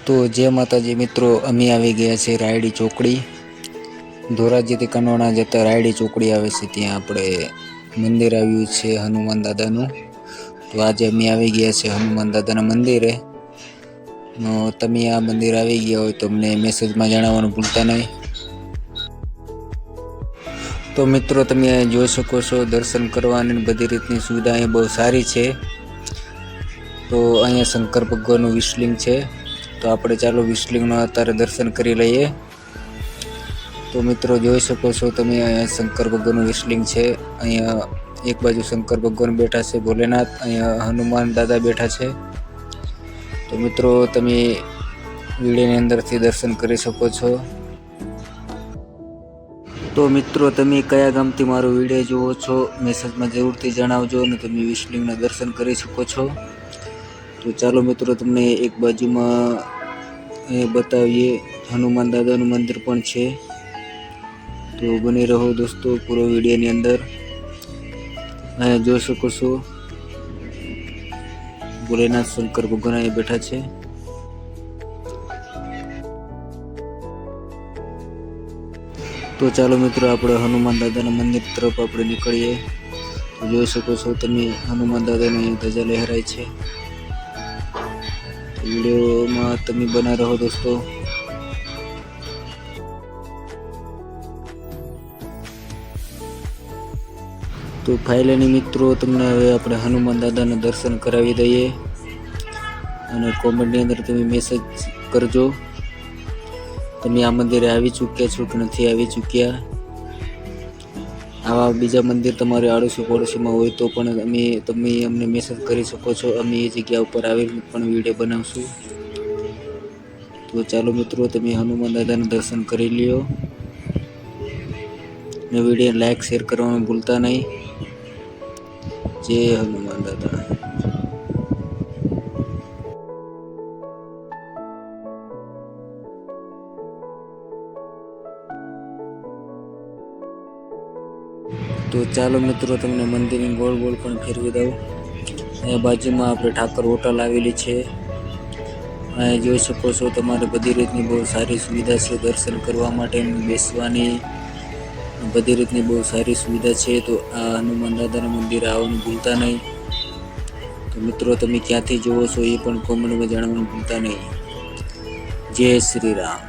તો જય માતાજી મિત્રો, અમે આવી ગયા છે રાયડી ચોકડી. ધોરાજીથી કનોણા જતા રાયડી ચોકડી આવે છે, ત્યાં આપણે મંદિર આવ્યું છે હનુમાન દાદાનું. તો આજે અમે આવી ગયા છે હનુમાન દાદાના મંદિરે. તમે આ મંદિર આવી ગયા હોય તો અમને મેસેજમાં જણાવવાનું ભૂલતા નહીં. તો મિત્રો તમે જોઈ શકો છો, દર્શન કરવાની બધી રીતની સુવિધા અહીં બહુ સારી છે. તો અહીંયા શંકર ભગવાનનું વિશ્વલિંગ છે, તો આપણે ચાલો વિશ્વલિંગના અત્યારે દર્શન કરી લઈએ. તો મિત્રો જોઈ શકો છો તમે, અહીંયા શંકર ભગવાનનું વિશ્વલિંગ છે. અહીંયા એક બાજુ શંકર ભગવાન બેઠા છે ભોલેનાથ, અહીંયા હનુમાન દાદા બેઠા છે. તો મિત્રો તમે વિડીયોની અંદરથી દર્શન કરી શકો છો. તો મિત્રો તમે કયા ગામથી મારો વિડીયો જુઓ છો મેસેજમાં જરૂરથી જણાવજો, અને તમે વિશ્વલિંગના દર્શન કરી શકો છો. તો ચાલો મિત્રો તમને એક બાજુમાં બતાવીએ, હનુમાન દાદાનું મંદિર પણ છે. તો બની રહો દોસ્તો પૂરો વિડીયોની અંદર. અહીંયા જોઈ શકો છો ભોલેનાથ શંકર ભગવાન અહીંયા બેઠા છે. તો ચાલો મિત્રો આપણે હનુમાન દાદાના મંદિર તરફ આપણે નીકળીએ. તો જોઈ શકો છો તમે હનુમાન દાદાની ધજા લહેરાય છે. વિડીયોમાં તમે બના રહો દોસ્તો. તો ફાઇનલી મિત્રો તમને હવે આપણે હનુમાન દાદાના દર્શન કરાવી દઈએ, અને કોમેન્ટની અંદર તમે મેસેજ કરજો તમે આ મંદિરે આવી ચૂક્યા છો કે નથી આવી ચૂક્યા. આવા બીજા મંદિર તમારે આડોશી પડોશીમાં હોય તો પણ તમે અમને મેસેજ કરી શકો છો. અમે એ જગ્યા ઉપર આવીને પણ વિડીયો બનાવશું. તો ચાલો મિત્રો તમે હનુમાન દાદાના દર્શન કરી લ્યો, ને વિડીયો લાઈક શેર કરવાનું ભૂલતા નહીં. જય હનુમાન દાદા. તો ચાલો મિત્રો તમને મંદિરની ગોળ ગોળ પણ ફેરવી દઉં. અહીંયા બાજુમાં આપણે ઠાકર હોટલ આવેલી છે. અહીંયા જોઈ શકો છો તમારે બધી રીતની બહુ સારી સુવિધા છે, દર્શન કરવા માટેની, બેસવાની બધી રીતની બહુ સારી સુવિધા છે. તો આ હનુમાન દાદાના મંદિરે આવવાનું ભૂલતા નહીં. તો મિત્રો તમે ક્યાંથી જુઓ છો એ પણ કોમેન્ટમાં જણાવવાનું ભૂલતા નહીં. જય શ્રી રામ.